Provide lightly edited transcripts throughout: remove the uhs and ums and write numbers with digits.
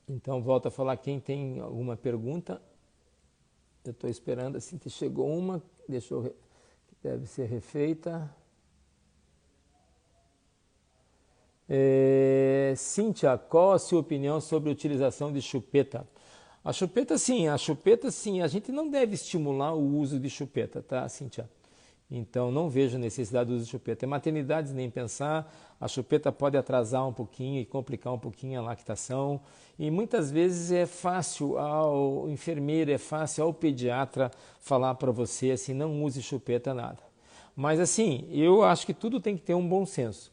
Então, volto a falar, quem tem alguma pergunta, eu estou esperando, assim, que chegou uma, deixa eu, que deve ser refeita. Cíntia, qual a sua opinião sobre a utilização de chupeta? A chupeta sim, a gente não deve estimular o uso de chupeta, tá, Cíntia? Então não vejo necessidade do uso de chupeta. Em maternidades nem pensar, a chupeta pode atrasar um pouquinho e complicar um pouquinho a lactação. E muitas vezes é fácil ao enfermeiro, é fácil ao pediatra falar para você assim, não use chupeta nada. Mas assim, eu acho que tudo tem que ter um bom senso.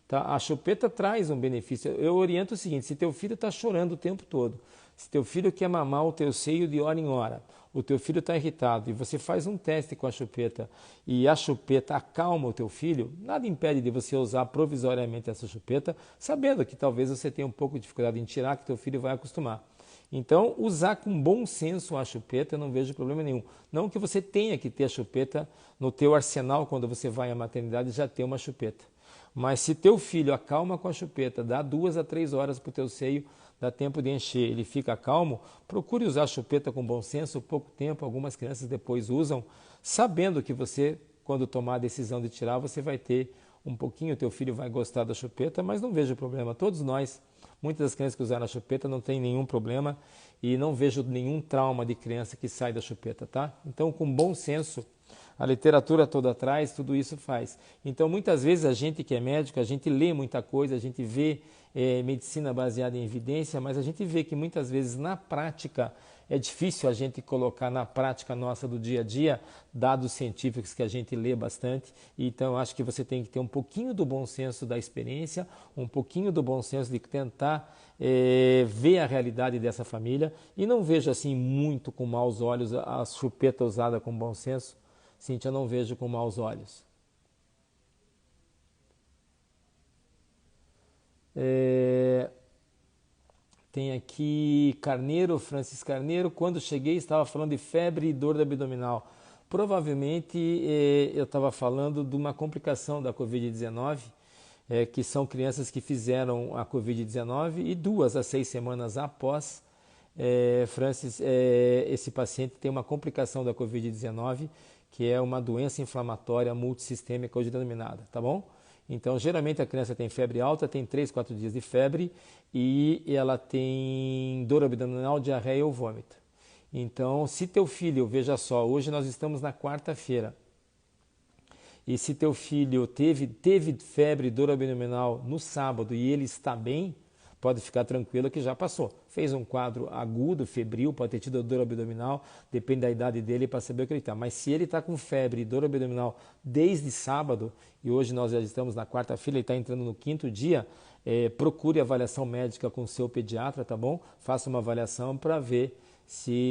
Tá? A chupeta traz um benefício. Eu oriento o seguinte: se teu filho está chorando o tempo todo, se teu filho quer mamar o teu seio de hora em hora, o teu filho está irritado e você faz um teste com a chupeta e a chupeta acalma o teu filho, nada impede de você usar provisoriamente essa chupeta, sabendo que talvez você tenha um pouco de dificuldade em tirar, que teu filho vai acostumar. Então, usar com bom senso a chupeta, eu não vejo problema nenhum. Não que você tenha que ter a chupeta no teu arsenal quando você vai à maternidade, já ter uma chupeta. Mas se teu filho acalma com a chupeta, dá 2 a 3 horas para o teu seio, dá tempo de encher, ele fica calmo, procure usar a chupeta com bom senso, pouco tempo, algumas crianças depois usam, sabendo que você, quando tomar a decisão de tirar, você vai ter um pouquinho, teu filho vai gostar da chupeta, mas não vejo problema. Todos nós, muitas das crianças que usaram a chupeta não tem nenhum problema e não vejo nenhum trauma de criança que sai da chupeta, tá? Então, com bom senso, a literatura toda atrás, tudo isso faz. Então, muitas vezes a gente que é médico, a gente lê muita coisa, a gente vê medicina baseada em evidência, mas a gente vê que muitas vezes na prática é difícil a gente colocar na prática nossa do dia a dia dados científicos que a gente lê bastante. Então, eu acho que você tem que ter um pouquinho do bom senso da experiência, um pouquinho do bom senso de tentar ver a realidade dessa família. E não vejo assim muito com maus olhos a chupeta usada com bom senso. Cíntia, eu não vejo com maus olhos. É, Tem aqui Carneiro, Francis Carneiro. Quando cheguei, estava falando de febre e dor abdominal. Provavelmente eu estava falando de uma complicação da Covid-19, que são crianças que fizeram a Covid-19 e 2 a 6 semanas após, Francis, esse paciente tem uma complicação da Covid-19, que é uma doença inflamatória multissistêmica hoje denominada, tá bom? Então, geralmente a criança tem febre alta, tem 3, 4 dias de febre e ela tem dor abdominal, diarreia ou vômito. Então, se teu filho, veja só, hoje nós estamos na quarta-feira, e se teu filho teve febre, dor abdominal no sábado e ele está bem, pode ficar tranquilo que já passou. Fez um quadro agudo, febril, pode ter tido dor abdominal, depende da idade dele para saber o que ele está. Mas se ele está com febre e dor abdominal desde sábado, e hoje nós já estamos na quarta-feira, ele está entrando no quinto dia, procure avaliação médica com o seu pediatra, tá bom? Faça uma avaliação para ver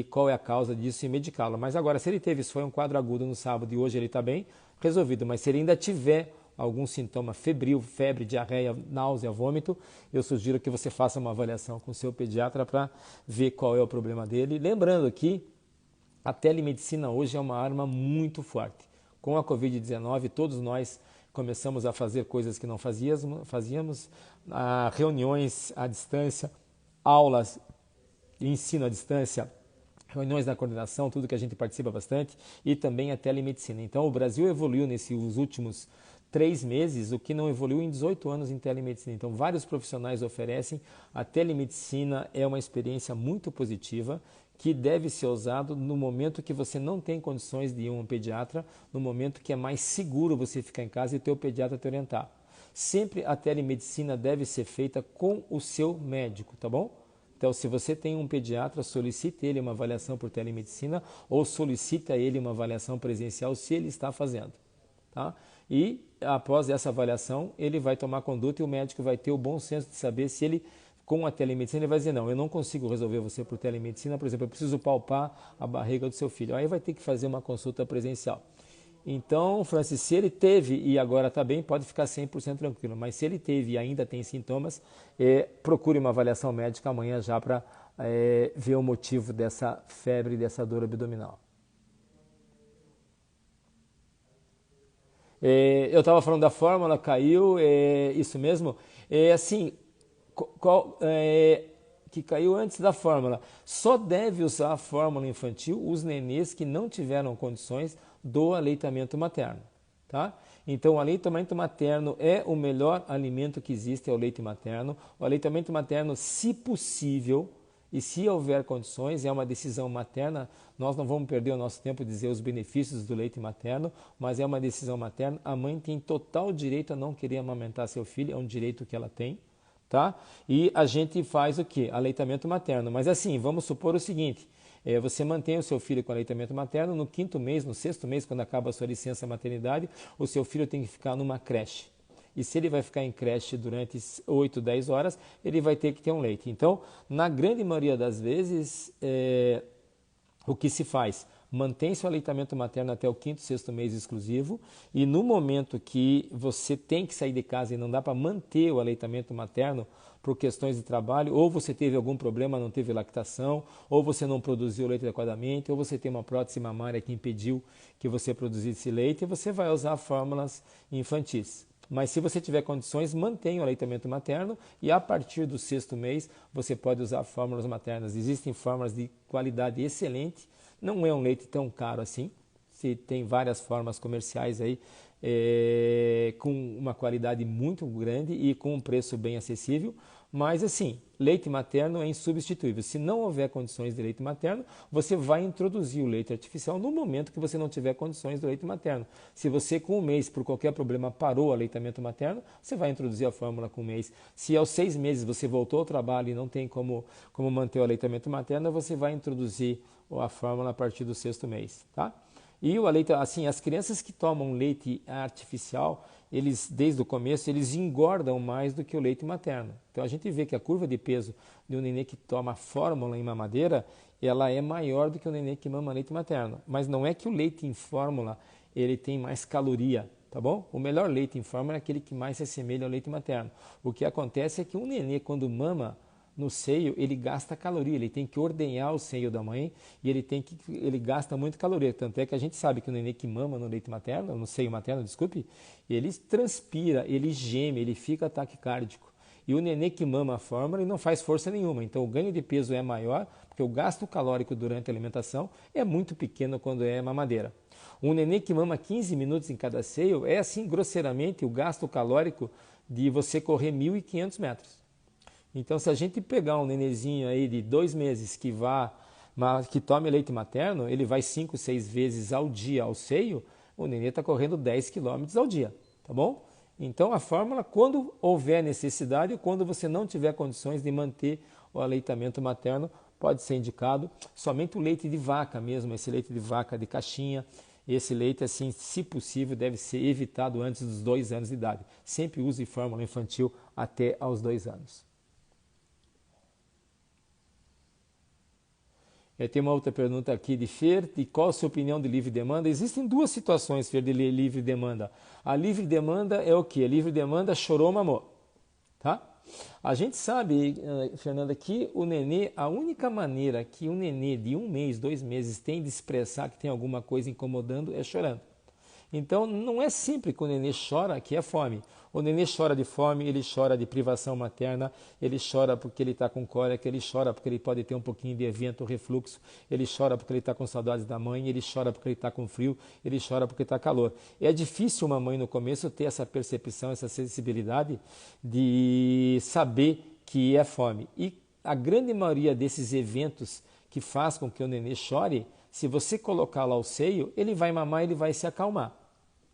qual é a causa disso e medicá-lo. Mas agora, se ele teve, isso foi um quadro agudo no sábado e hoje ele está bem, resolvido. Mas se ele ainda tiver algum sintoma febril, febre, diarreia, náusea, vômito, eu sugiro que você faça uma avaliação com o seu pediatra para ver qual é o problema dele. Lembrando que a telemedicina hoje é uma arma muito forte. Com a Covid-19, todos nós começamos a fazer coisas que não fazíamos, reuniões à distância, aulas, ensino à distância, reuniões da coordenação, tudo que a gente participa bastante, e também a telemedicina. Então, o Brasil evoluiu nesses últimos 3 meses, o que não evoluiu em 18 anos em telemedicina. Então, vários profissionais oferecem. A telemedicina é uma experiência muito positiva que deve ser usado no momento que você não tem condições de ir a um pediatra, no momento que é mais seguro você ficar em casa e ter o pediatra te orientar. Sempre a telemedicina deve ser feita com o seu médico, tá bom? Então, se você tem um pediatra, solicite ele uma avaliação por telemedicina ou solicite a ele uma avaliação presencial se ele está fazendo. Tá? E após essa avaliação, ele vai tomar conduta e o médico vai ter o bom senso de saber se ele, com a telemedicina, ele vai dizer, não, eu não consigo resolver você por telemedicina, por exemplo, eu preciso palpar a barriga do seu filho. Aí vai ter que fazer uma consulta presencial. Então, Francis, se ele teve e agora está bem, pode ficar 100% tranquilo. Mas se ele teve e ainda tem sintomas, procure uma avaliação médica amanhã já para ver o motivo dessa febre e dessa dor abdominal. Eu estava falando da fórmula, caiu, isso mesmo. Assim, qual, que caiu antes da fórmula. Só deve usar a fórmula infantil os nenês que não tiveram condições do aleitamento materno, tá? Então, o aleitamento materno é o melhor alimento que existe, é o leite materno. O aleitamento materno, se possível, e se houver condições, é uma decisão materna. Nós não vamos perder o nosso tempo de dizer os benefícios do leite materno, mas é uma decisão materna. A mãe tem total direito a não querer amamentar seu filho, é um direito que ela tem, tá? E a gente faz o quê? Aleitamento materno. Mas assim, vamos supor o seguinte, você mantém o seu filho com aleitamento materno, no 5º mês, no 6º mês, quando acaba a sua licença maternidade, o seu filho tem que ficar numa creche. E se ele vai ficar em creche durante 8, 10 horas, ele vai ter que ter um leite. Então, na grande maioria das vezes, o que se faz? Mantém-se o aleitamento materno até o 5º, 6º mês exclusivo, e no momento que você tem que sair de casa e não dá para manter o aleitamento materno por questões de trabalho, ou você teve algum problema, não teve lactação, ou você não produziu leite adequadamente, ou você tem uma prótese mamária que impediu que você produzisse leite, você vai usar fórmulas infantis. Mas se você tiver condições, mantenha o aleitamento materno e a partir do 6º mês você pode usar fórmulas maternas. Existem fórmulas de qualidade excelente, não é um leite tão caro assim, se tem várias formas comerciais aí com uma qualidade muito grande e com um preço bem acessível, mas assim, leite materno é insubstituível. Se não houver condições de leite materno, você vai introduzir o leite artificial no momento que você não tiver condições do leite materno. Se você com um mês, por qualquer problema, parou o aleitamento materno, você vai introduzir a fórmula com um mês. Se aos 6 meses você voltou ao trabalho e não tem como manter o aleitamento materno, você vai introduzir a fórmula a partir do 6º mês, tá? E o leite, assim, as crianças que tomam leite artificial, eles desde o começo, eles engordam mais do que o leite materno. Então a gente vê que a curva de peso de um nenê que toma fórmula em mamadeira, ela é maior do que o nenê que mama leite materno. Mas não é que o leite em fórmula, ele tem mais caloria, tá bom? O melhor leite em fórmula é aquele que mais se assemelha ao leite materno. O que acontece é que um nenê, quando mama no seio, ele gasta caloria, ele tem que ordenhar o seio da mãe e ele gasta muito caloria. Tanto é que a gente sabe que o nenê que mama no leite materno, no seio materno, desculpe, ele transpira, ele geme, ele fica taquicárdico. E o nenê que mama a fórmula, ele não faz força nenhuma. Então o ganho de peso é maior, porque o gasto calórico durante a alimentação é muito pequeno quando é mamadeira. Um nenê que mama 15 minutos em cada seio é assim, grosseiramente, o gasto calórico de você correr 1.500 metros. Então, se a gente pegar um nenezinho aí de 2 meses que tome leite materno, ele vai 5, 6 vezes ao dia ao seio, o nenê está correndo 10 quilômetros ao dia, tá bom? Então, a fórmula, quando houver necessidade, ou quando você não tiver condições de manter o aleitamento materno, pode ser indicado somente o leite de vaca mesmo, esse leite de vaca de caixinha. Esse leite, assim, se possível, deve ser evitado antes dos 2 anos de idade. Sempre use fórmula infantil até aos 2 anos. Tem uma outra pergunta aqui de Fer, de qual a sua opinião de livre demanda? Existem 2 situações, Fer, de livre demanda. A livre demanda é o quê? A livre demanda chorou, mamou. Tá? A gente sabe, Fernanda, que o nenê, a única maneira que um nenê de 1 mês, 2 meses tem de expressar que tem alguma coisa incomodando é chorando. Então, não é sempre que o nenê chora que é fome. O nenê chora de fome, ele chora de privação materna, ele chora porque ele está com cólica, ele chora porque ele pode ter um pouquinho de evento refluxo, ele chora porque ele está com saudades da mãe, ele chora porque ele está com frio, ele chora porque está calor. É difícil uma mãe no começo ter essa percepção, essa sensibilidade de saber que é fome. E a grande maioria desses eventos que faz com que o nenê chore, se você colocar lá o seio, ele vai mamar, ele vai se acalmar.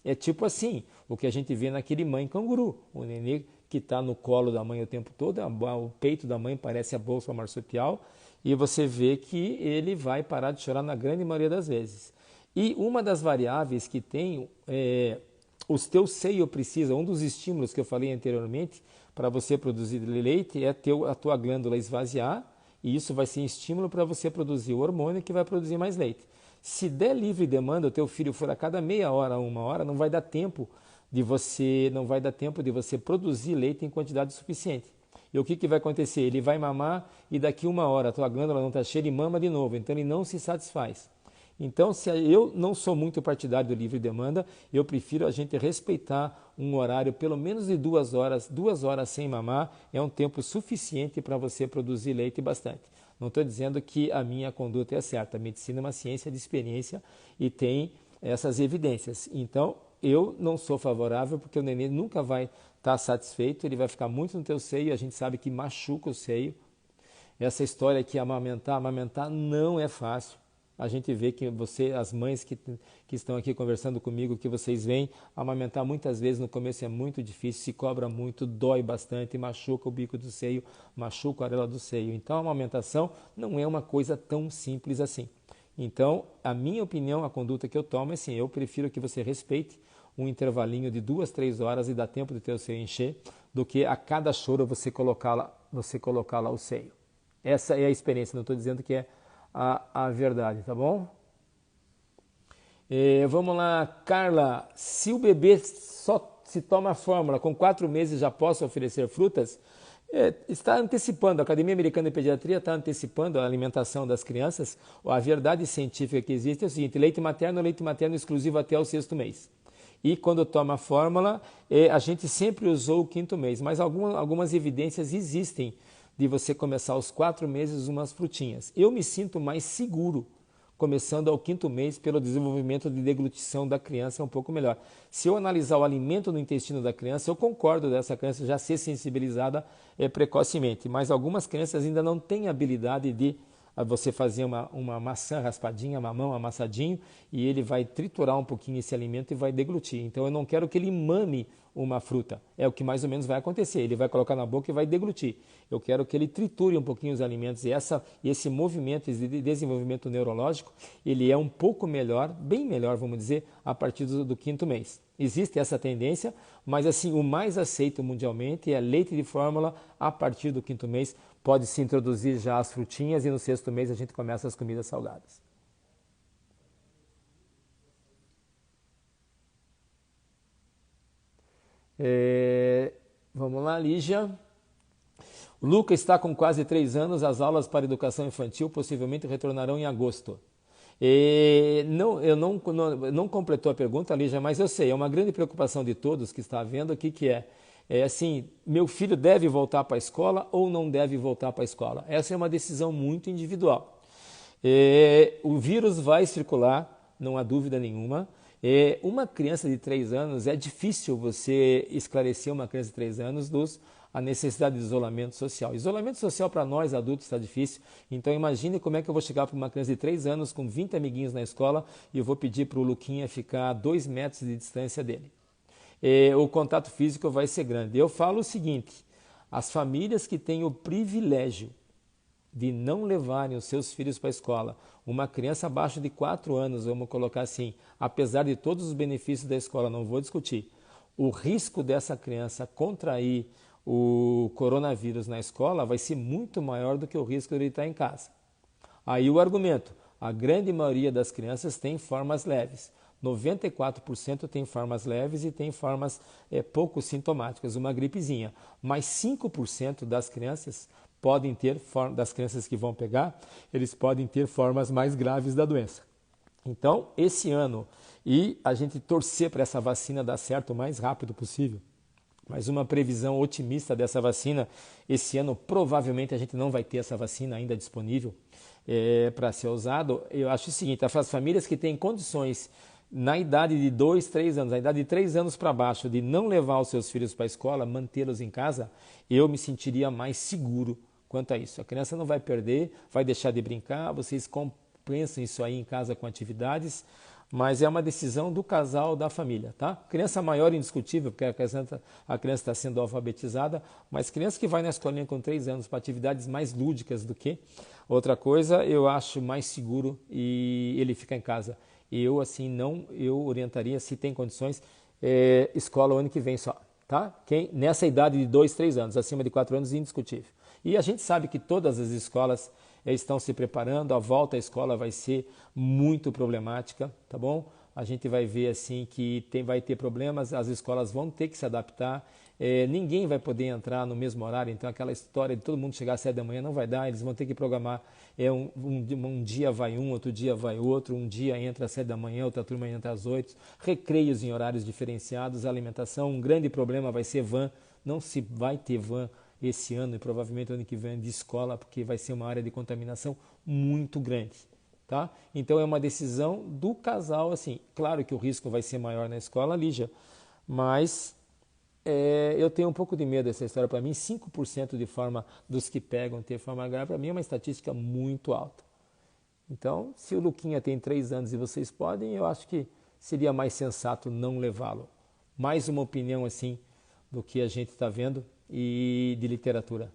É tipo assim, o que a gente vê naquele mãe canguru, o nenê que está no colo da mãe o tempo todo, o peito da mãe parece a bolsa marsupial, e você vê que ele vai parar de chorar na grande maioria das vezes. E uma das variáveis que tem, os teus seios precisa, um dos estímulos que eu falei anteriormente, para você produzir leite, é a tua glândula esvaziar, e isso vai ser um estímulo para você produzir o hormônio que vai produzir mais leite. Se der livre demanda, o teu filho for a cada meia hora, 1 hora, não vai dar tempo de você produzir leite em quantidade suficiente. E o que vai acontecer? Ele vai mamar e daqui 1 hora a tua glândula não está cheia e mama de novo, então ele não se satisfaz. Então, se eu não sou muito partidário do livre demanda, eu prefiro a gente respeitar um horário pelo menos de 2 horas. 2 horas sem mamar é um tempo suficiente para você produzir leite bastante. Não estou dizendo que a minha conduta é certa. A medicina é uma ciência de experiência e tem essas evidências. Então, eu não sou favorável porque o neném nunca vai estar satisfeito, ele vai ficar muito no teu seio, a gente sabe que machuca o seio. Essa história que amamentar não é fácil. A gente vê que as mães que estão aqui conversando comigo, que vocês veem, amamentar muitas vezes no começo é muito difícil, se cobra muito, dói bastante, machuca o bico do seio, machuca a orelha do seio. Então a amamentação não é uma coisa tão simples assim. Então, a minha opinião, a conduta que eu tomo é assim, eu prefiro que você respeite um intervalinho de 2, 3 horas e dá tempo de ter o seio encher, do que a cada choro você colocar lá o seio. Essa é a experiência, não estou dizendo que é a verdade, tá bom? Vamos lá, Carla. Se o bebê só se toma fórmula, com 4 meses já posso oferecer frutas? Está antecipando, a Academia Americana de Pediatria está antecipando a alimentação das crianças. A verdade científica que existe é o seguinte, leite materno exclusivo até o 6º mês. E quando toma a fórmula, a gente sempre usou o 5º mês, mas algumas evidências existem de você começar aos 4 meses umas frutinhas. Eu me sinto mais seguro começando ao 5º mês pelo desenvolvimento de deglutição da criança é um pouco melhor. Se eu analisar o alimento no intestino da criança, eu concordo dessa criança já ser sensibilizada precocemente, mas algumas crianças ainda não têm habilidade de você fazer uma maçã raspadinha, mamão amassadinho, e ele vai triturar um pouquinho esse alimento e vai deglutir. Então eu não quero que ele mame uma fruta. É o que mais ou menos vai acontecer. Ele vai colocar na boca e vai deglutir. Eu quero que ele triture um pouquinho os alimentos. E esse movimento de desenvolvimento neurológico, ele é um pouco melhor, bem melhor, vamos dizer, a partir do 5º mês. Existe essa tendência, mas assim, o mais aceito mundialmente é leite de fórmula a partir do 5º mês. Pode se introduzir já as frutinhas e no 6º mês a gente começa as comidas salgadas. Vamos lá, Lígia. O Luca está com quase 3 anos, as aulas para educação infantil possivelmente retornarão em agosto. Não completou a pergunta, Lígia, mas eu sei, é uma grande preocupação de todos que está vendo aqui, que é assim, meu filho deve voltar para a escola ou não deve voltar para a escola? Essa é uma decisão muito individual. O vírus vai circular, não há dúvida nenhuma. Uma criança de 3 anos, é difícil você esclarecer uma criança de 3 anos a necessidade de isolamento social. Isolamento social para nós adultos está difícil, então imagine como é que eu vou chegar para uma criança de 3 anos com 20 amiguinhos na escola e eu vou pedir para o Luquinha ficar a 2 metros de distância dele. O contato físico vai ser grande. Eu falo o seguinte, as famílias que têm o privilégio de não levarem os seus filhos para a escola, uma criança abaixo de 4 anos, vamos colocar assim, apesar de todos os benefícios da escola, não vou discutir, o risco dessa criança contrair o coronavírus na escola vai ser muito maior do que o risco de ele estar em casa. Aí o argumento, a grande maioria das crianças tem formas leves. 94% tem formas leves e tem formas pouco sintomáticas, uma gripezinha. Mas 5% das crianças podem ter, das crianças que vão pegar, eles podem ter formas mais graves da doença. Então, esse ano, e a gente torcer para essa vacina dar certo o mais rápido possível, mas uma previsão otimista dessa vacina, esse ano provavelmente a gente não vai ter essa vacina ainda disponível para ser usado. Eu acho o seguinte, as famílias que têm condições na idade de 2, 3 anos, na idade de 3 anos para baixo, de não levar os seus filhos para a escola, mantê-los em casa, eu me sentiria mais seguro quanto a isso. A criança não vai perder, vai deixar de brincar, vocês compensam isso aí em casa com atividades, mas é uma decisão do casal, da família, tá? Criança maior indiscutível, porque a criança está sendo alfabetizada, mas criança que vai na escolinha com 3 anos para atividades mais lúdicas do que outra coisa, eu acho mais seguro e ele fica em casa. Eu, assim, eu orientaria, se tem condições, escola o ano que vem só, tá? Nessa idade de 2, 3 anos, acima de 4 anos, indiscutível. E a gente sabe que todas as escolas estão se preparando, a volta à escola vai ser muito problemática, tá bom? A gente vai ver assim que vai ter problemas, as escolas vão ter que se adaptar. Ninguém vai poder entrar no mesmo horário, então aquela história de todo mundo chegar às 7 da manhã não vai dar, eles vão ter que programar, um dia vai um, outro dia vai outro, um dia entra às 7 da manhã, outra turma entra às 8, recreios em horários diferenciados, alimentação, um grande problema vai ser van, não se vai ter van esse ano e provavelmente ano que vem de escola, porque vai ser uma área de contaminação muito grande. Tá? Então é uma decisão do casal, assim, claro que o risco vai ser maior na escola, Lígia, mas eu tenho um pouco de medo dessa história. Para mim, 5% de forma dos que pegam ter forma grave, para mim é uma estatística muito alta. Então, se o Luquinha tem 3 anos e vocês podem, eu acho que seria mais sensato não levá-lo. Mais uma opinião assim do que a gente está vendo e de literatura.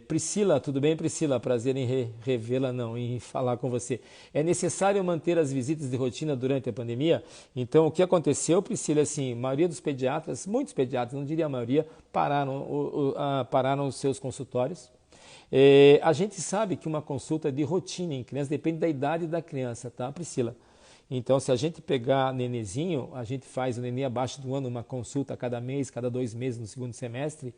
Priscila, tudo bem, Priscila? Prazer em revê-la, não, em falar com você. É necessário manter as visitas de rotina durante a pandemia? Então, o que aconteceu, Priscila, assim, a maioria dos pediatras, muitos pediatras, não diria a maioria, pararam os seus consultórios. A gente sabe que uma consulta de rotina em criança depende da idade da criança, tá, Priscila? Então, se a gente pegar nenezinho, a gente faz o nenê abaixo do ano, uma consulta a cada mês, cada 2 meses no segundo semestre,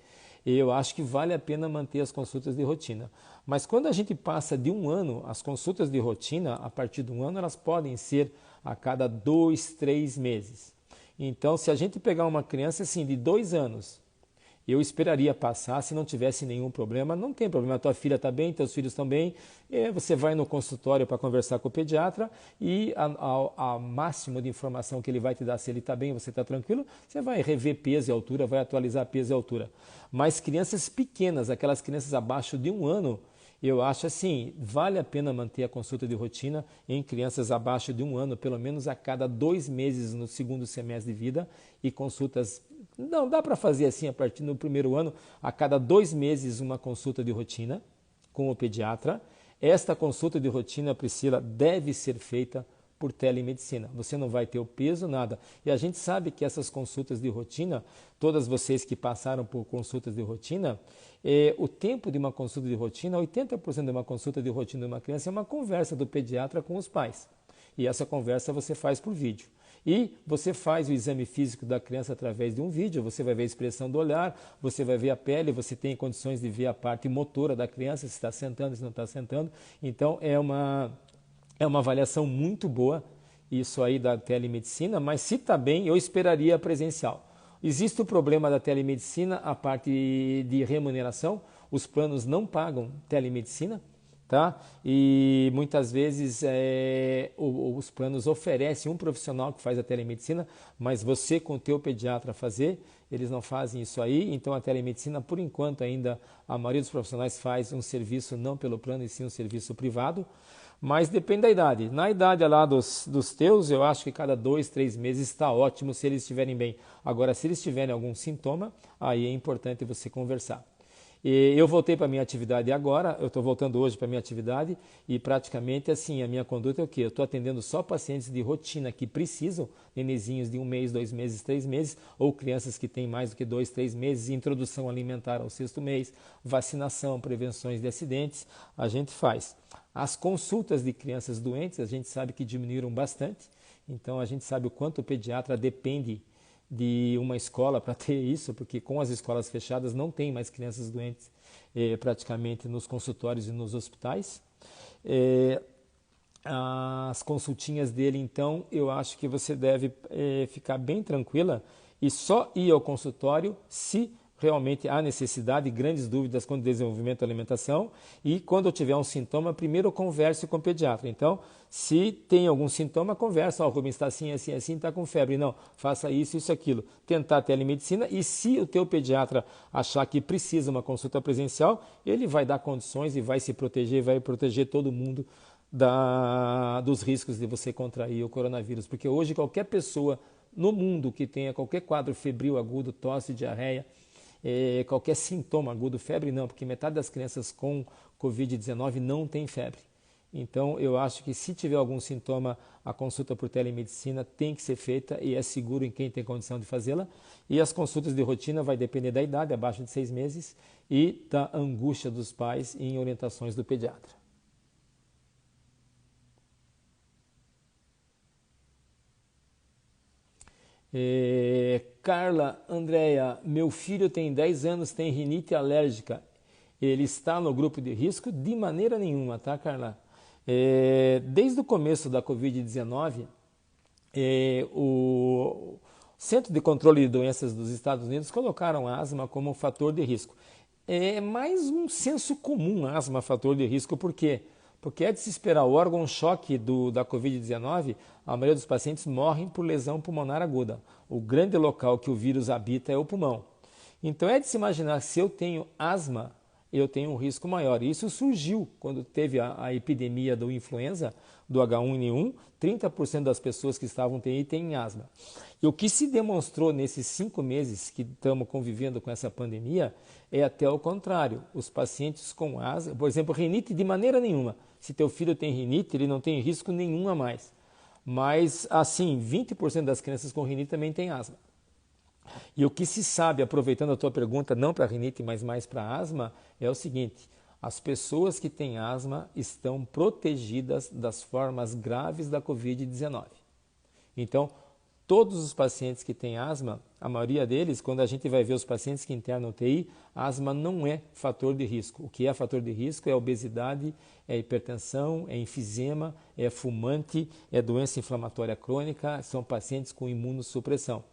eu acho que vale a pena manter as consultas de rotina. Mas quando a gente passa de 1 ano, as consultas de rotina, a partir de 1 ano, elas podem ser a cada 2, 3 meses. Então, se a gente pegar uma criança assim de 2 anos, eu esperaria passar se não tivesse nenhum problema. Não tem problema, tua filha está bem, teus filhos estão bem. Você vai no consultório para conversar com o pediatra e a máximo de informação que ele vai te dar, se ele está bem, você está tranquilo, você vai rever peso e altura, vai atualizar peso e altura. Mas crianças pequenas, aquelas crianças abaixo de 1 ano, eu acho assim, vale a pena manter a consulta de rotina em crianças abaixo de 1 ano, pelo menos a cada 2 meses no segundo semestre de vida, e consultas, não, dá para fazer assim a partir do primeiro ano, a cada 2 meses uma consulta de rotina com o pediatra. Esta consulta de rotina, Priscila, deve ser feita por telemedicina. Você não vai ter o peso, nada. E a gente sabe que essas consultas de rotina, todas vocês que passaram por consultas de rotina, o tempo de uma consulta de rotina, 80% de uma consulta de rotina de uma criança é uma conversa do pediatra com os pais. E essa conversa você faz por vídeo. E você faz o exame físico da criança através de um vídeo, você vai ver a expressão do olhar, você vai ver a pele, você tem condições de ver a parte motora da criança, se está sentando, se não está sentando. Então é uma avaliação muito boa isso aí da telemedicina, mas se está bem, eu esperaria presencial. Existe o problema da telemedicina, a parte de remuneração, os planos não pagam telemedicina, tá? E muitas vezes os planos oferecem um profissional que faz a telemedicina, mas você com o teu pediatra fazer, eles não fazem isso aí, então a telemedicina, por enquanto ainda, a maioria dos profissionais faz um serviço não pelo plano, e sim um serviço privado, mas depende da idade. Na idade lá dos teus, eu acho que cada 2, 3 meses está ótimo se eles estiverem bem. Agora, se eles tiverem algum sintoma, aí é importante você conversar. Eu voltei para a minha atividade agora, eu estou voltando hoje para a minha atividade e praticamente assim, a minha conduta é o quê? Eu estou atendendo só pacientes de rotina que precisam, nenezinhos de 1 mês, 2 meses, 3 meses, ou crianças que têm mais do que 2, 3 meses, introdução alimentar ao 6º mês, vacinação, prevenções de acidentes, a gente faz. As consultas de crianças doentes, a gente sabe que diminuíram bastante, então a gente sabe o quanto o pediatra depende de uma escola para ter isso, porque com as escolas fechadas não tem mais crianças doentes praticamente nos consultórios e nos hospitais. As consultinhas dele, então, eu acho que você deve ficar bem tranquila e só ir ao consultório se realmente há necessidade, grandes dúvidas com o desenvolvimento da alimentação, e quando eu tiver um sintoma, primeiro eu converso com o pediatra. Então, se tem algum sintoma, conversa, o Rubens está assim, assim, assim, está com febre, não, faça isso, isso, aquilo. Tentar telemedicina, e se o teu pediatra achar que precisa uma consulta presencial, ele vai dar condições e vai se proteger, vai proteger todo mundo dos riscos de você contrair o coronavírus, porque hoje qualquer pessoa no mundo que tenha qualquer quadro febril agudo, tosse, diarreia, qualquer sintoma agudo, febre não, porque metade das crianças com Covid-19 não tem febre. Então, eu acho que se tiver algum sintoma, a consulta por telemedicina tem que ser feita e é seguro em quem tem condição de fazê-la. E as consultas de rotina vai depender da idade, abaixo de 6 meses, e da angústia dos pais em orientações do pediatra. Carla, Andréia, meu filho tem 10 anos, tem rinite alérgica. Ele está no grupo de risco? De maneira nenhuma, tá, Carla? Desde o começo da Covid-19, o Centro de Controle de Doenças dos Estados Unidos colocaram a asma como um fator de risco. É mais um senso comum, a asma fator de risco, por quê? Porque é de se esperar o órgão-choque da Covid-19, a maioria dos pacientes morrem por lesão pulmonar aguda. O grande local que o vírus habita é o pulmão. Então é de se imaginar que se eu tenho asma, eu tenho um risco maior. E isso surgiu quando teve a epidemia do influenza, do H1N1, 30% das pessoas que estavam TI têm asma. E o que se demonstrou nesses 5 meses que estamos convivendo com essa pandemia é até o contrário. Os pacientes com asma, por exemplo, rinite de maneira nenhuma. Se teu filho tem rinite, ele não tem risco nenhum a mais. Mas, assim, 20% das crianças com rinite também têm asma. E o que se sabe, aproveitando a tua pergunta, não para rinite, mas mais para asma, é o seguinte: as pessoas que têm asma estão protegidas das formas graves da Covid-19. Então, todos os pacientes que têm asma, a maioria deles, quando a gente vai ver os pacientes que internam UTI, a asma não é fator de risco. O que é fator de risco é obesidade, é hipertensão, é enfisema, é fumante, é doença inflamatória crônica, são pacientes com imunossupressão.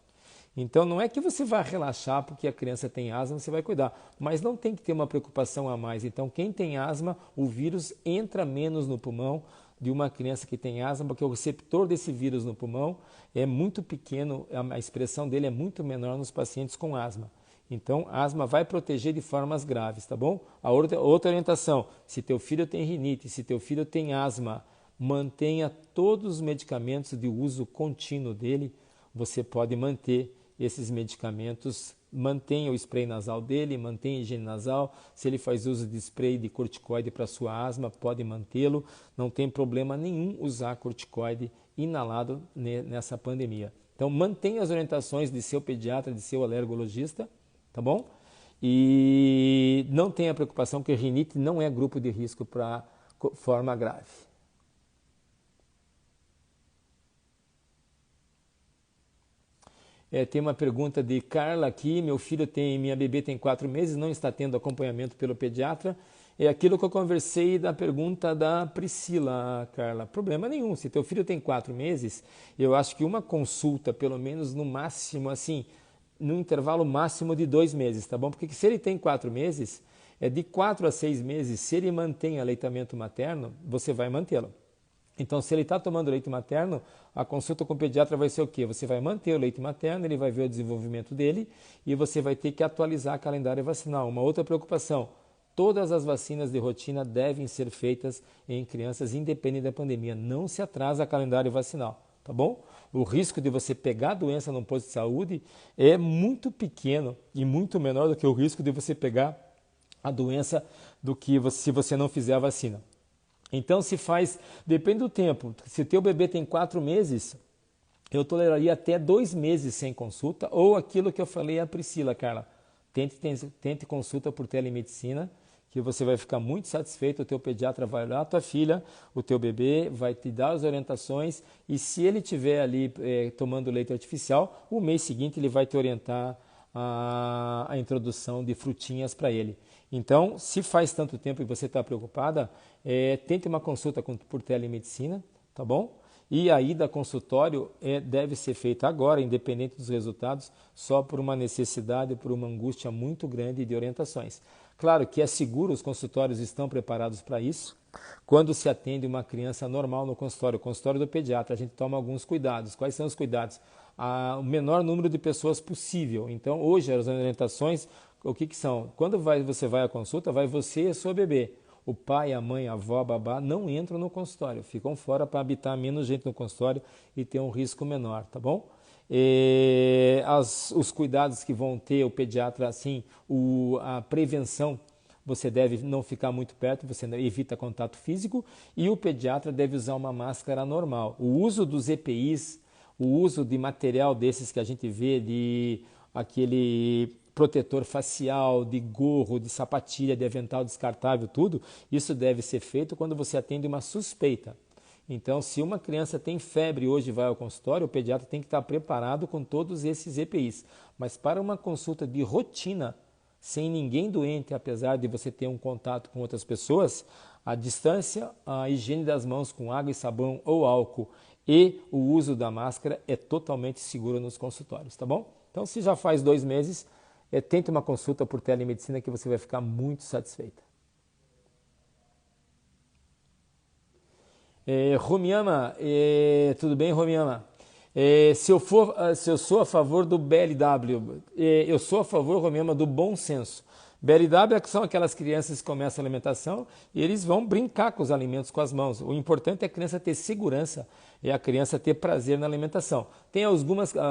Então não é que você vai relaxar porque a criança tem asma, você vai cuidar, mas não tem que ter uma preocupação a mais. Então quem tem asma, o vírus entra menos no pulmão de uma criança que tem asma, porque o receptor desse vírus no pulmão é muito pequeno, a expressão dele é muito menor nos pacientes com asma. Então a asma vai proteger de formas graves, tá bom? A outra orientação, se teu filho tem rinite, se teu filho tem asma, mantenha todos os medicamentos de uso contínuo dele, você pode manter esses medicamentos, mantenha o spray nasal dele, mantenha a higiene nasal. Se ele faz uso de spray de corticoide para sua asma, pode mantê-lo. Não tem problema nenhum usar corticoide inalado nessa pandemia. Então mantenha as orientações de seu pediatra, de seu alergologista, tá bom? E não tenha preocupação que rinite não é grupo de risco para forma grave. Tem uma pergunta de Carla aqui, minha bebê tem 4 meses, não está tendo acompanhamento pelo pediatra. É aquilo que eu conversei da pergunta da Priscila, Carla. Problema nenhum, se teu filho tem 4 meses, eu acho que uma consulta, pelo menos no máximo, assim, no intervalo máximo de 2 meses, tá bom? Porque se ele tem 4 meses, de 4 a 6 meses, se ele mantém aleitamento materno, você vai mantê-lo. Então, se ele está tomando leite materno, a consulta com o pediatra vai ser o quê? Você vai manter o leite materno, ele vai ver o desenvolvimento dele e você vai ter que atualizar o calendário vacinal. Uma outra preocupação, todas as vacinas de rotina devem ser feitas em crianças independente da pandemia. Não se atrasa o calendário vacinal, tá bom? O risco de você pegar a doença num posto de saúde é muito pequeno e muito menor do que o risco de você pegar a doença se você não fizer a vacina. Então depende do tempo, se teu bebê tem 4 meses, eu toleraria até 2 meses sem consulta, ou aquilo que eu falei a Priscila, Carla, tente consulta por telemedicina, que você vai ficar muito satisfeito, o teu pediatra vai olhar a tua filha, o teu bebê, vai te dar as orientações, e se ele estiver ali tomando leite artificial, o mês seguinte ele vai te orientar a introdução de frutinhas para ele. Então, se faz tanto tempo e você está preocupada, tente uma consulta por telemedicina, tá bom? E a ida a consultório deve ser feita agora, independente dos resultados, só por uma necessidade, por uma angústia muito grande de orientações. Claro que é seguro, os consultórios estão preparados para isso. Quando se atende uma criança normal no consultório, o consultório do pediatra, a gente toma alguns cuidados. Quais são os cuidados? O menor número de pessoas possível. Então, hoje, as orientações, o que são? Quando você vai à consulta, vai você e seu bebê. O pai, a mãe, a avó, a babá não entram no consultório, ficam fora para habitar menos gente no consultório e ter um risco menor, tá bom? Os cuidados que vão ter o pediatra, assim, a prevenção, você deve não ficar muito perto, você evita contato físico, e o pediatra deve usar uma máscara normal. O uso dos EPIs, o uso de material desses que a gente vê, de aquele protetor facial, de gorro, de sapatilha, de avental descartável, tudo, isso deve ser feito quando você atende uma suspeita. Então, se uma criança tem febre hoje e vai ao consultório, o pediatra tem que estar preparado com todos esses EPIs. Mas para uma consulta de rotina, sem ninguém doente, apesar de você ter um contato com outras pessoas, a distância, a higiene das mãos com água e sabão ou álcool e o uso da máscara é totalmente seguro nos consultórios, tá bom? Então, se já faz 2 meses, tente uma consulta por telemedicina que você vai ficar muito satisfeita. Romiama, tudo bem, Romiama? Se eu sou a favor do BLW, eu sou a favor, Romiama, do bom senso. BLW são aquelas crianças que começam a alimentação e eles vão brincar com os alimentos com as mãos. O importante é a criança ter segurança e a criança ter prazer na alimentação. Tem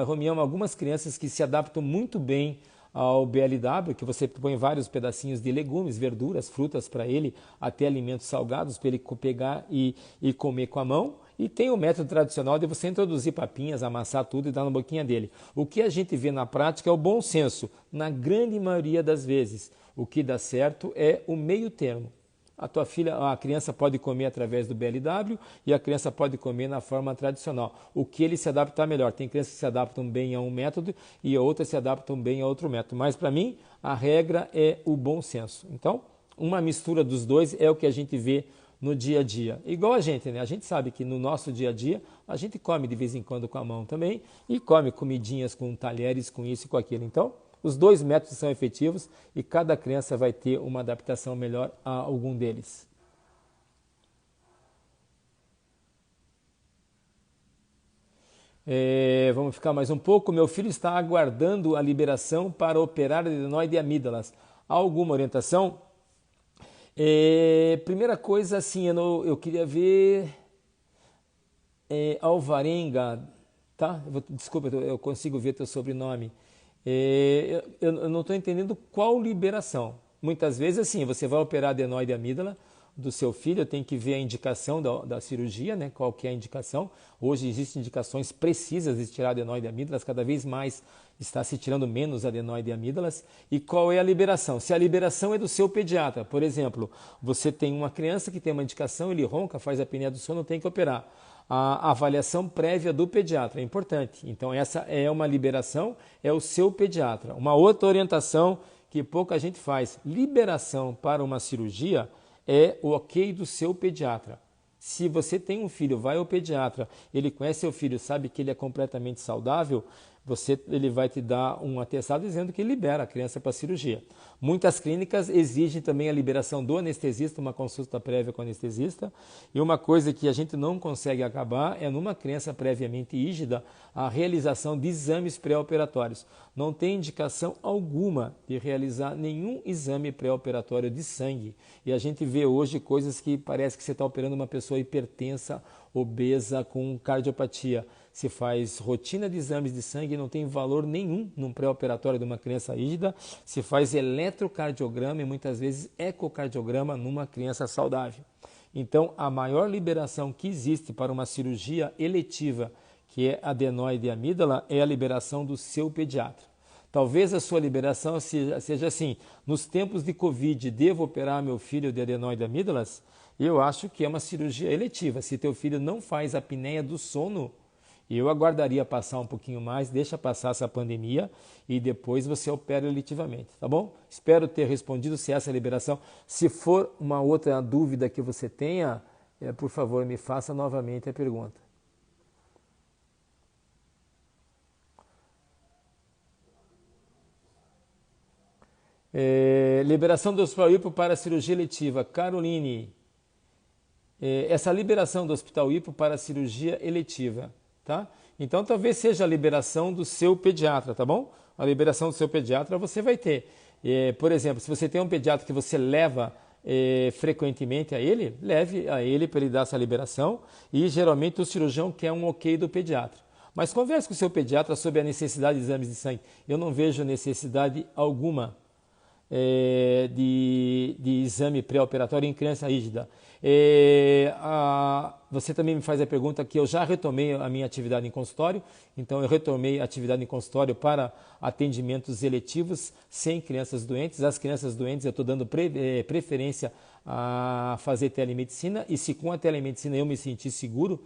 Romiama, algumas crianças que se adaptam muito bem ao BLW, que você põe vários pedacinhos de legumes, verduras, frutas para ele, até alimentos salgados para ele pegar e comer com a mão. E tem o método tradicional de você introduzir papinhas, amassar tudo e dar na boquinha dele. O que a gente vê na prática é o bom senso, na grande maioria das vezes. O que dá certo é o meio termo. A criança pode comer através do BLW e a criança pode comer na forma tradicional. O que ele se adaptar melhor. Tem crianças que se adaptam bem a um método e outras se adaptam bem a outro método. Mas para mim, a regra é o bom senso. Então, uma mistura dos dois é o que a gente vê no dia a dia. Igual a gente, né? A gente sabe que no nosso dia a dia, a gente come de vez em quando com a mão também e come comidinhas com talheres, com isso e com aquilo. Então, os dois métodos são efetivos e cada criança vai ter uma adaptação melhor a algum deles. Vamos ficar mais um pouco. Meu filho está aguardando a liberação para operar adenoide e amígdalas. Há alguma orientação? Primeira coisa, assim, eu queria ver Alvarenga, tá? Desculpa, eu consigo ver teu sobrenome. Eu não estou entendendo qual liberação. Muitas vezes, assim, você vai operar adenoide e amígdala do seu filho, tem que ver a indicação da cirurgia, né? Qual que é a indicação. Hoje existem indicações precisas de tirar adenoide e amígdalas, cada vez mais está se tirando menos adenoide e amígdalas. E qual é a liberação? Se a liberação é do seu pediatra, por exemplo, você tem uma criança que tem uma indicação, ele ronca, faz apneia do sono, tem que operar. A avaliação prévia do pediatra é importante. Então essa é uma liberação, é o seu pediatra. Uma outra orientação que pouca gente faz, liberação para uma cirurgia é o ok do seu pediatra. Se você tem um filho, vai ao pediatra, ele conhece seu filho, sabe que ele é completamente saudável, ele vai te dar um atestado dizendo que libera a criança para a cirurgia. Muitas clínicas exigem também a liberação do anestesista, uma consulta prévia com o anestesista. E uma coisa que a gente não consegue acabar é, numa criança previamente ígida, a realização de exames pré-operatórios. Não tem indicação alguma de realizar nenhum exame pré-operatório de sangue. E a gente vê hoje coisas que parece que você está operando uma pessoa hipertensa, obesa, com cardiopatia. Se faz rotina de exames de sangue, não tem valor nenhum num pré-operatório de uma criança ígida. Se faz eletrocardiograma e muitas vezes ecocardiograma numa criança saudável. Então, a maior liberação que existe para uma cirurgia eletiva, que é adenoide e amígdala, é a liberação do seu pediatra. Talvez a sua liberação seja assim: nos tempos de Covid, devo operar meu filho de adenoide e amígdalas? Eu acho que é uma cirurgia eletiva. Se teu filho não faz apneia do sono, eu aguardaria passar um pouquinho mais, deixa passar essa pandemia e depois você opera eletivamente, tá bom? Espero ter respondido se essa é a liberação. Se for uma outra dúvida que você tenha, por favor, me faça novamente a pergunta. Liberação do Hospital Hipo para cirurgia eletiva. Caroline, essa liberação do Hospital Hipo para cirurgia eletiva, tá? Então talvez seja a liberação do seu pediatra, tá bom? A liberação do seu pediatra você vai ter. Por exemplo, se você tem um pediatra que você leva frequentemente a ele, leve a ele para ele dar essa liberação e geralmente o cirurgião quer um ok do pediatra. Mas converse com o seu pediatra sobre a necessidade de exames de sangue. Eu não vejo necessidade alguma. de exame pré-operatório em criança rígida. Você também me faz a pergunta que eu já retomei a minha atividade em consultório, então eu retomei a atividade em consultório para atendimentos eletivos sem crianças doentes. As crianças doentes eu estou dando preferência a fazer telemedicina, e se com a telemedicina eu me sentir seguro,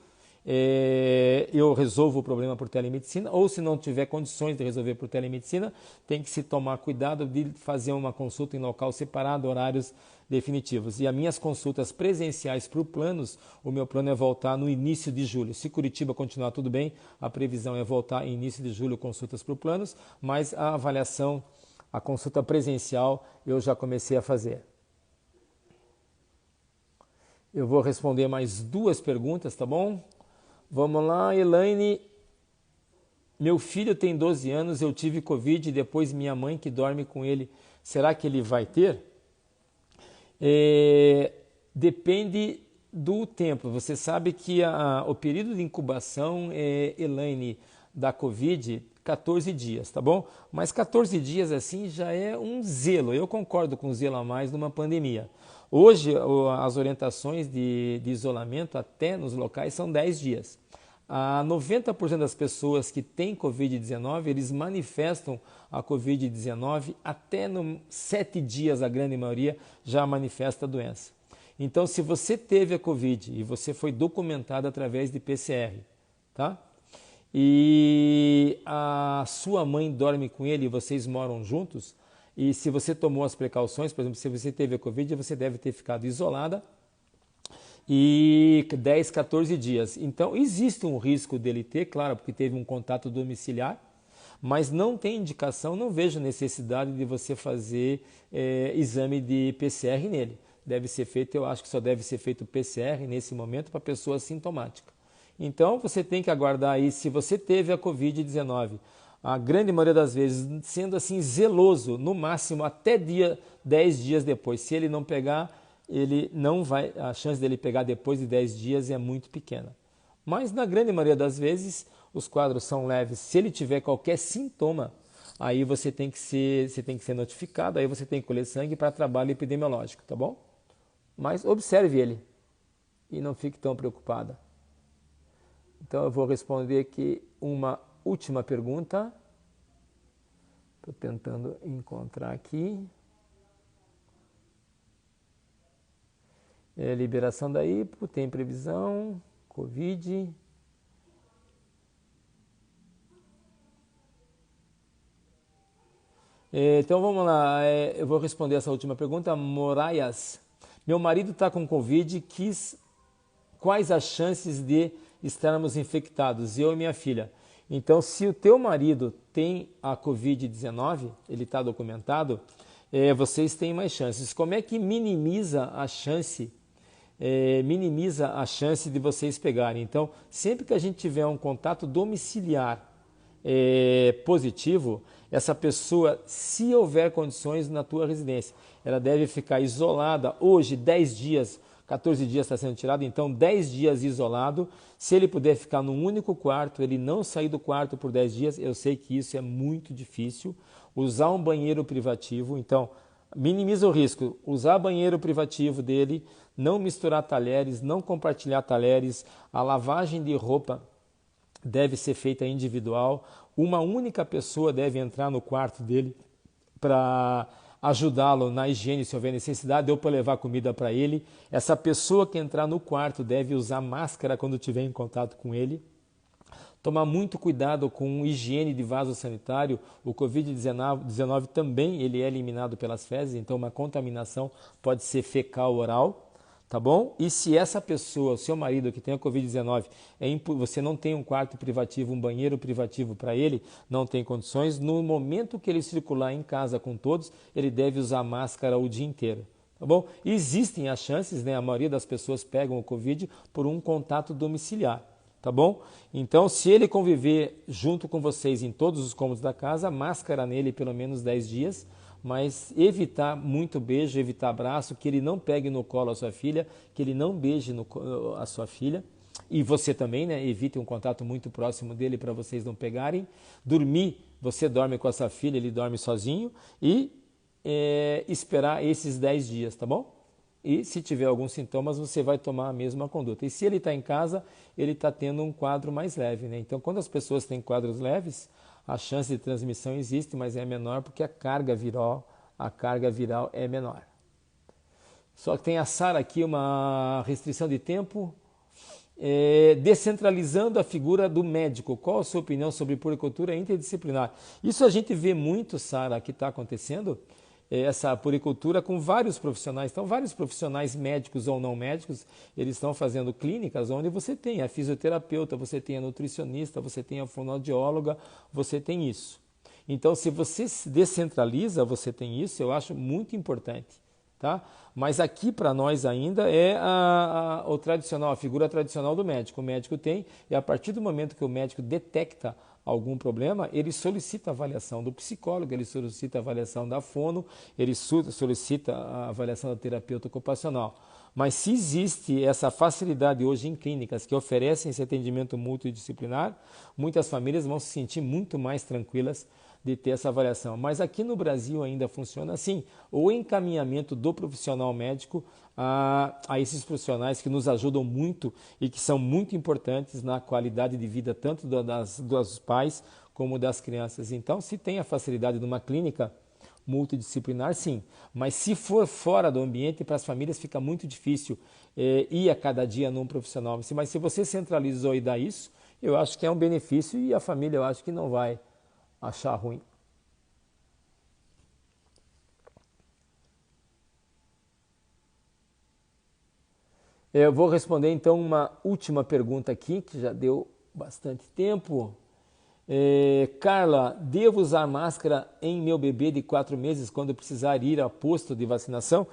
eu resolvo o problema por telemedicina, ou se não tiver condições de resolver por telemedicina, tem que se tomar cuidado de fazer uma consulta em local separado, horários definitivos. E as minhas consultas presenciais para o planos, o meu plano é voltar no início de julho. Se Curitiba continuar tudo bem, a previsão é voltar em início de julho, consultas para o planos, mas a avaliação, a consulta presencial, eu já comecei a fazer. Eu vou responder mais 2 perguntas, tá bom? Vamos lá, Elaine. Meu filho tem 12 anos, eu tive Covid e depois minha mãe que dorme com ele. Será que ele vai ter? Depende do tempo. Você sabe que o período de incubação, Elaine, da Covid, 14 dias, tá bom? Mas 14 dias assim já é um zelo. Eu concordo com zelo a mais numa pandemia. Hoje, as orientações de isolamento até nos locais são 10 dias. 90% das pessoas que têm Covid-19, eles manifestam a Covid-19 até 7 dias, a grande maioria já manifesta a doença. Então, se você teve a Covid e você foi documentado através de PCR, tá? E a sua mãe dorme com ele e vocês moram juntos, e se você tomou as precauções, por exemplo, se você teve a Covid, você deve ter ficado isolada e 10, 14 dias. Então, existe um risco dele ter, claro, porque teve um contato domiciliar, mas não tem indicação, não vejo necessidade de você fazer exame de PCR nele. Deve ser feito, eu acho que só deve ser feito PCR nesse momento para pessoa assintomática. Então, você tem que aguardar aí, se você teve a Covid-19, a grande maioria das vezes, sendo assim zeloso, no máximo até 10 dias depois. Se ele não pegar, ele não vai, a chance dele pegar depois de 10 dias é muito pequena. Mas na grande maioria das vezes, os quadros são leves. Se ele tiver qualquer sintoma, aí você tem que ser notificado, aí você tem que colher sangue para trabalho epidemiológico, tá bom? Mas observe ele e não fique tão preocupada. Então eu vou responder aqui uma última pergunta. Estou tentando encontrar aqui. Liberação da IPO, tem previsão, Covid. Então vamos lá, eu vou responder essa última pergunta. Moraias, meu marido está com Covid, quais as chances de estarmos infectados, eu e minha filha? Então, se o teu marido tem a Covid-19, ele está documentado, vocês têm mais chances. Como é que minimiza a chance de vocês pegarem? Então, sempre que a gente tiver um contato domiciliar positivo, essa pessoa, se houver condições na tua residência, ela deve ficar isolada hoje 10 dias, 14 dias está sendo tirado, então 10 dias isolado. Se ele puder ficar num único quarto, ele não sair do quarto por 10 dias, eu sei que isso é muito difícil. Usar um banheiro privativo, então minimiza o risco, usar banheiro privativo dele, não misturar talheres, não compartilhar talheres, a lavagem de roupa deve ser feita individual, uma única pessoa deve entrar no quarto dele para ajudá-lo na higiene se houver necessidade, ou para levar comida para ele. Essa pessoa que entrar no quarto deve usar máscara quando estiver em contato com ele. Tomar muito cuidado com higiene de vaso sanitário. O Covid-19 também ele é eliminado pelas fezes, então uma contaminação pode ser fecal oral, tá bom? E se essa pessoa, seu marido que tem a Covid-19, você não tem um quarto privativo, um banheiro privativo para ele, não tem condições, no momento que ele circular em casa com todos, ele deve usar máscara o dia inteiro. Tá bom? Existem as chances, né? A maioria das pessoas pegam o Covid por um contato domiciliar. Tá bom? Então, se ele conviver junto com vocês em todos os cômodos da casa, máscara nele pelo menos 10 dias, mas evitar muito beijo, evitar abraço, que ele não pegue no colo a sua filha, que ele não beije a sua filha. E você também, né? Evite um contato muito próximo dele para vocês não pegarem. Dormir, você dorme com a sua filha, ele dorme sozinho. E esperar esses 10 dias, tá bom? E se tiver alguns sintomas, você vai tomar a mesma conduta. E se ele está em casa, ele está tendo um quadro mais leve, né? Então, quando as pessoas têm quadros leves, a chance de transmissão existe, mas é menor porque a carga viral é menor. Só que tem a Sara aqui, uma restrição de tempo. Descentralizando a figura do médico. Qual a sua opinião sobre puericultura interdisciplinar? Isso a gente vê muito, Sara, que está acontecendo, essa puericultura com vários profissionais. Então, vários profissionais médicos ou não médicos, eles estão fazendo clínicas onde você tem a fisioterapeuta, você tem a nutricionista, você tem a fonoaudióloga, você tem isso. Então, se você se descentraliza, você tem isso, eu acho muito importante. Tá? Mas aqui para nós ainda é o tradicional, a figura tradicional do médico. O médico tem, e a partir do momento que o médico detecta algum problema, ele solicita a avaliação do psicólogo, ele solicita a avaliação da fono, ele solicita a avaliação da terapeuta ocupacional. Mas se existe essa facilidade hoje em clínicas que oferecem esse atendimento multidisciplinar, muitas famílias vão se sentir muito mais tranquilas de ter essa avaliação. Mas aqui no Brasil ainda funciona assim, o encaminhamento do profissional médico a esses profissionais que nos ajudam muito e que são muito importantes na qualidade de vida tanto dos pais como das crianças. Então, se tem a facilidade de uma clínica multidisciplinar, sim. Mas se for fora do ambiente, para as famílias fica muito difícil ir a cada dia num profissional. Mas se você centralizou e dá isso, eu acho que é um benefício e a família eu acho que não vai achar ruim. Eu vou responder então uma última pergunta aqui, que já deu bastante tempo. Carla, devo usar máscara em meu bebê de 4 meses quando precisar ir ao posto de vacinação?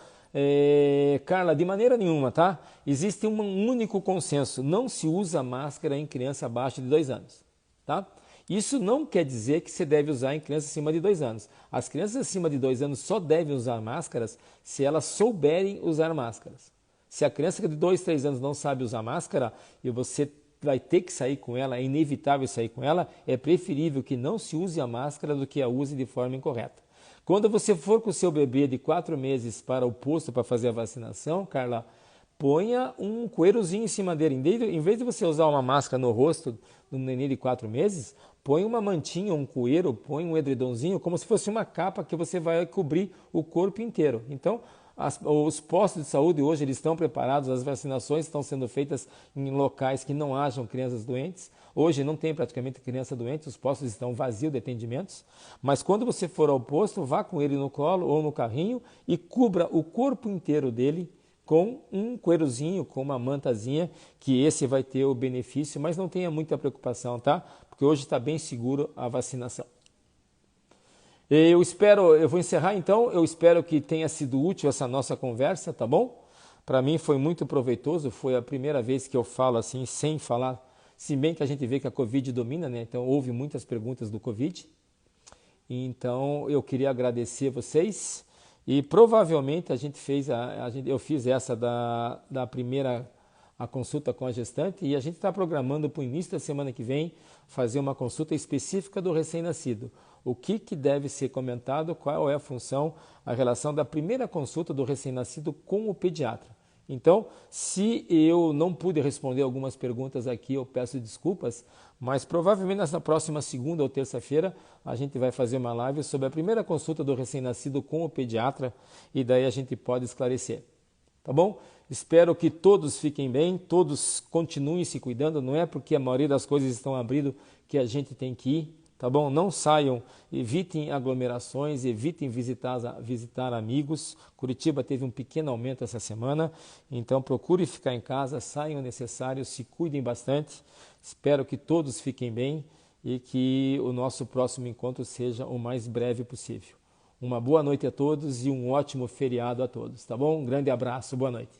Carla, de maneira nenhuma, tá? Existe um único consenso, não se usa máscara em criança abaixo de 2 anos, tá? Isso não quer dizer que você deve usar em crianças acima de 2 anos. As crianças acima de 2 anos só devem usar máscaras se elas souberem usar máscaras. Se a criança de 2, 3 anos não sabe usar máscara e você vai ter que sair com ela, é inevitável sair com ela, é preferível que não se use a máscara do que a use de forma incorreta. Quando você for com o seu bebê de 4 meses para o posto para fazer a vacinação, Carla, ponha um coeirozinho em cima dele. Em vez de você usar uma máscara no rosto do neném de 4 meses, põe uma mantinha, um coeiro, põe um edredomzinho, como se fosse uma capa que você vai cobrir o corpo inteiro. Então, os postos de saúde hoje eles estão preparados, as vacinações estão sendo feitas em locais que não hajam crianças doentes. Hoje não tem praticamente criança doente, os postos estão vazios de atendimentos. Mas quando você for ao posto, vá com ele no colo ou no carrinho e cubra o corpo inteiro dele com um coeirozinho, com uma mantazinha, que esse vai ter o benefício, mas não tenha muita preocupação, tá? Porque hoje está bem seguro a vacinação. Eu vou encerrar então, eu espero que tenha sido útil essa nossa conversa, tá bom? Para mim foi muito proveitoso, foi a primeira vez que eu falo assim, sem falar, se bem que a gente vê que a Covid domina, né? Então houve muitas perguntas do Covid. Então eu queria agradecer vocês e provavelmente eu fiz essa da primeira a consulta com a gestante e a gente está programando para o início da semana que vem fazer uma consulta específica do recém-nascido. O que deve ser comentado, qual é a função, a relação da primeira consulta do recém-nascido com o pediatra. Então, se eu não pude responder algumas perguntas aqui, eu peço desculpas, mas provavelmente nessa próxima segunda ou terça-feira a gente vai fazer uma live sobre a primeira consulta do recém-nascido com o pediatra e daí a gente pode esclarecer. Tá bom? Espero que todos fiquem bem, todos continuem se cuidando, não é porque a maioria das coisas estão abrindo que a gente tem que ir, tá bom? Não saiam, evitem aglomerações, evitem visitar amigos. Curitiba teve um pequeno aumento essa semana, então procure ficar em casa, saiam o necessário, se cuidem bastante. Espero que todos fiquem bem e que o nosso próximo encontro seja o mais breve possível. Uma boa noite a todos e um ótimo feriado a todos, tá bom? Um grande abraço, boa noite.